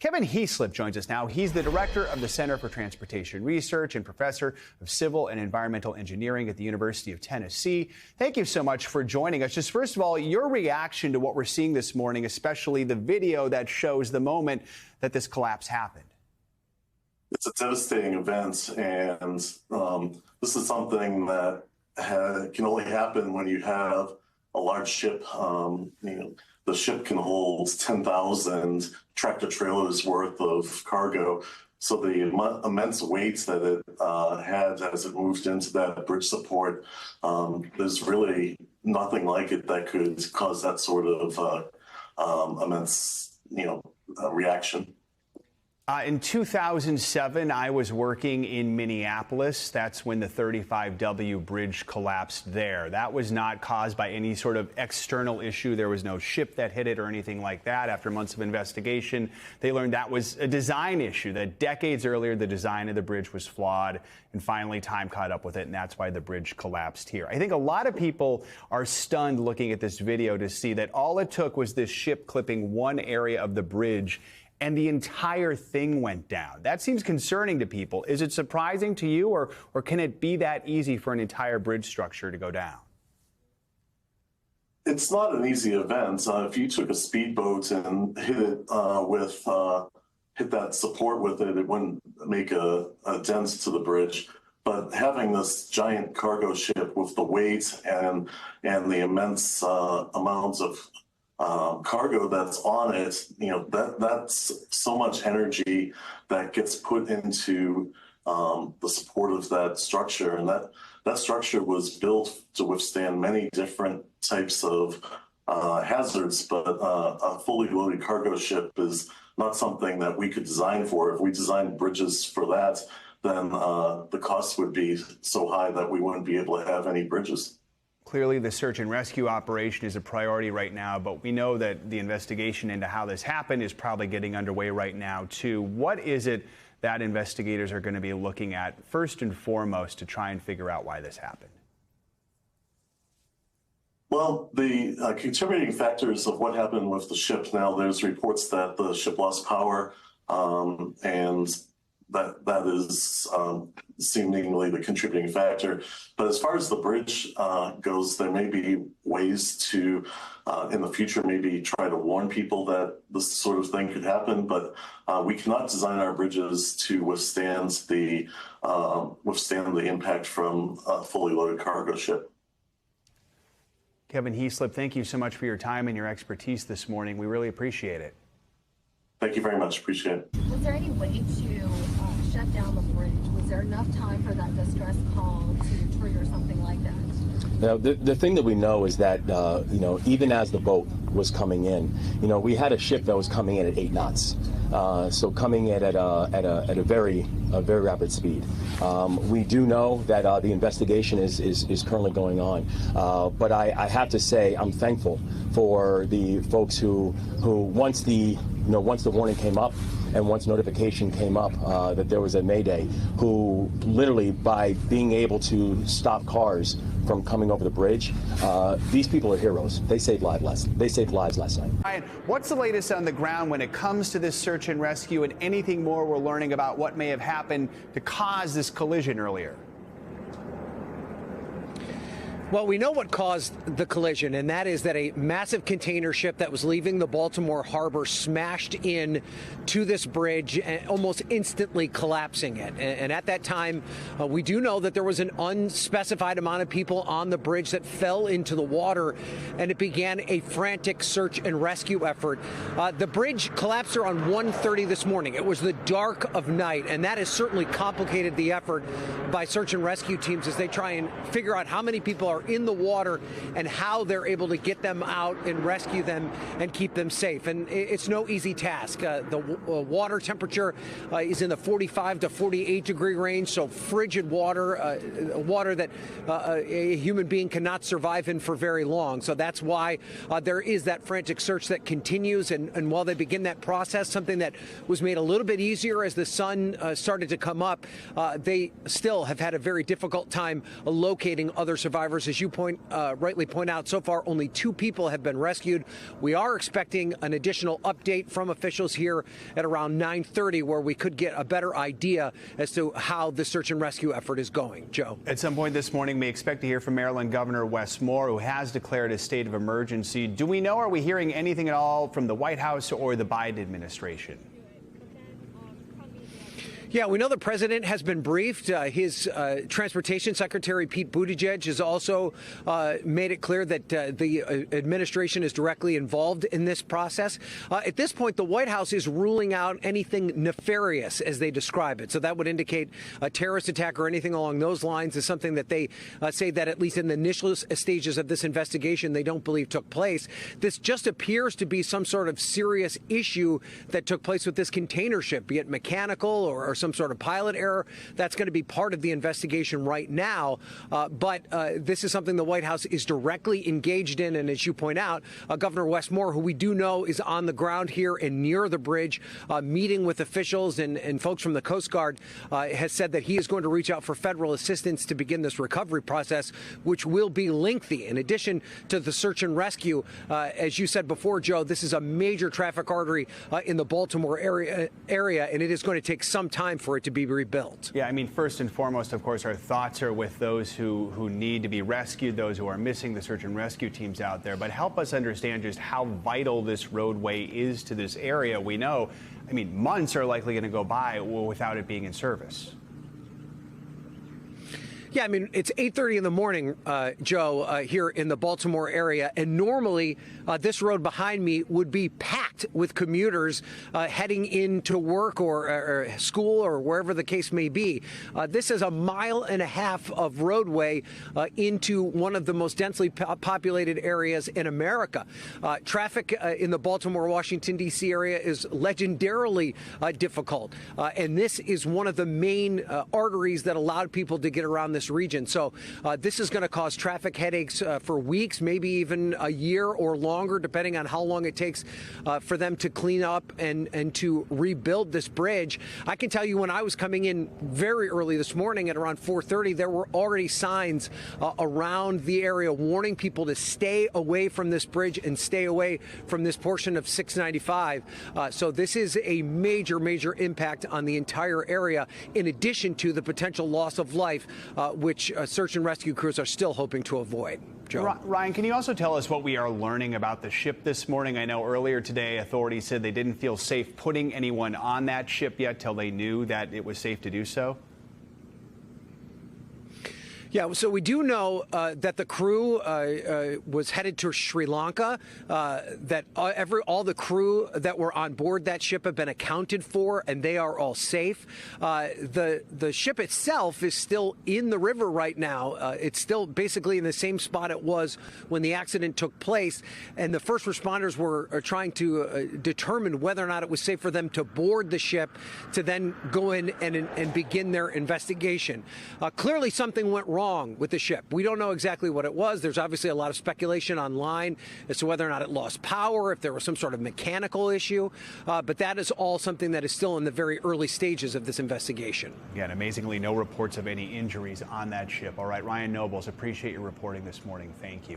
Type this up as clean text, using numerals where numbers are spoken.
Kevin Heaslip joins us now. He's the director of the Center for Transportation Research and professor of civil and environmental engineering at the University of Tennessee. Thank you so much for joining us. Just first of all, your reaction to what we're seeing this morning, especially the video that shows the moment that this collapse happened. It's a devastating event, and this is something that can only happen when you have a large ship. The ship can hold 10,000 tractor trailers worth of cargo. So the immense weight that it had as it moved into that bridge support, there's really nothing like it that could cause that sort of immense, reaction. In 2007, I was working in Minneapolis. That's when the 35W bridge collapsed there. That was not caused by any sort of external issue. There was no ship that hit it or anything like that. After months of investigation, they learned that was a design issue, that decades earlier, the design of the bridge was flawed, and finally time caught up with it, and that's why the bridge collapsed here. I think a lot of people are stunned looking at this video to see that all it took was this ship clipping one area of the bridge and the entire thing went down. That seems concerning to people. Is it surprising to you, or can it be that easy for an entire bridge structure to go down? It's not an easy event. If you took a speedboat and hit it hit that support with it, it wouldn't make a dent to the bridge. But having this giant cargo ship with the weight and the immense amounts of cargo that's on it, that's so much energy that gets put into the support of that structure, and that structure was built to withstand many different types of hazards, but a fully loaded cargo ship is not something that we could design for. If we designed bridges for that, then the cost would be so high that we wouldn't be able to have any bridges. Clearly, the search and rescue operation is a priority right now, but we know that the investigation into how this happened is probably getting underway right now, too. What is it that investigators are going to be looking at first and foremost to try and figure out why this happened? Well, the contributing factors of what happened with the ship, now there's reports that the ship lost power, and that is seemingly the contributing factor. But as far as the bridge goes, there may be ways to, in the future, maybe try to warn people that this sort of thing could happen. But we cannot design our bridges to withstand the impact from a fully loaded cargo ship. Kevin Heaslip, thank you so much for your time and your expertise this morning. We really appreciate it. Thank you very much. Appreciate it. Was there any way to shut down the bridge? Was there enough time for that distress call to trigger something like that? Now, the thing that we know is that, even as the boat was coming in, we had a ship that was coming in at 8 knots. So coming in at a very rapid speed. We do know that the investigation is currently going on. But I have to say I'm thankful for the folks who once the warning came up and once notification came up that there was a mayday, who literally, by being able to stop cars from coming over the bridge, these people are heroes. They saved lives last night. Ryan, what's the latest on the ground when it comes to this search and rescue, and anything more we're learning about what may have happened to cause this collision earlier? Well, we know what caused the collision, and that is that a massive container ship that was leaving the Baltimore harbor smashed in to this bridge, and almost instantly collapsing it. And at that time, we do know that there was an unspecified amount of people on the bridge that fell into the water, and it began a frantic search and rescue effort. The bridge collapsed around 1:30 this morning. It was the dark of night, and that has certainly complicated the effort by search and rescue teams as they try and figure out how many people are in the water and how they're able to get them out and rescue them and keep them safe. And it's no easy task. The water temperature is in the 45 to 48 degree range, so frigid water, water that a human being cannot survive in for very long. So that's why there is that frantic search that continues. And while they begin that process, something that was made a little bit easier as the sun started to come up, they still have had a very difficult time locating other survivors course, as you rightly point out, so far only 2 people have been rescued. We are expecting an additional update from officials here at around 9:30, where we could get a better idea as to how the search and rescue effort is going. Joe. At some point this morning, we expect to hear from Maryland Governor Wes Moore, who has declared a state of emergency. Do we know, are we hearing anything at all from the White House or the Biden administration? Yeah, we know the president has been briefed. His transportation secretary, Pete Buttigieg, has also made it clear that the administration is directly involved in this process. At this point, the White House is ruling out anything nefarious, as they describe it. So that would indicate a terrorist attack or anything along those lines is something that they say that at least in the initial stages of this investigation, they don't believe took place. This just appears to be some sort of serious issue that took place with this container ship, be it mechanical or some sort of pilot error. That's going to be part of the investigation right now. But this is something the White House is directly engaged in. And as you point out, Governor Wes Moore, who we do know is on the ground here and near the bridge, meeting with officials and folks from the Coast Guard, has said that he is going to reach out for federal assistance to begin this recovery process, which will be lengthy. In addition to the search and rescue, as you said before, Joe, this is a major traffic artery in the Baltimore area, and it is going to take some time for it to be rebuilt. Yeah, I mean, first and foremost, of course, our thoughts are with those who need to be rescued, those who are missing, the search and rescue teams out there. But help us understand just how vital this roadway is to this area. We know, I mean, months are likely going to go by without it being in service. Yeah, I mean, it's 8:30 in the morning, Joe, here in the Baltimore area. And normally this road behind me would be packed with commuters heading into work or school or wherever the case may be. This is 1.5 miles of roadway into one of the most densely populated areas in America. Traffic in the Baltimore, Washington, D.C. area is legendarily difficult. And this is one of the main arteries that allowed people to get around this region. So this is going to cause traffic headaches for weeks, maybe even a year or longer, depending on how long it takes for them to clean up and to rebuild this bridge. I can tell you, when I was coming in very early this morning at around 4:30, there were already signs around the area warning people to stay away from this bridge and stay away from this portion of 695. So this is a major, major impact on the entire area, in addition to the potential loss of life, which search and rescue crews are still hoping to avoid. Joe. Ryan, can you also tell us what we are learning about the ship this morning? I know earlier today authorities said they didn't feel safe putting anyone on that ship yet till they knew that it was safe to do so. Yeah, so we do know that the crew was headed to Sri Lanka, that all the crew that were on board that ship have been accounted for, and they are all safe. The ship itself is still in the river right now. It's still basically in the same spot it was when the accident took place, and the first responders were trying to determine whether or not it was safe for them to board the ship to then go in and begin their investigation. Clearly something went wrong with the ship. We don't know exactly what it was. There's obviously a lot of speculation online as to whether or not it lost power, if there was some sort of mechanical issue. But that is all something that is still in the very early stages of this investigation. Again, amazingly, no reports of any injuries on that ship. All right, Ryan Nobles, appreciate your reporting this morning. Thank you.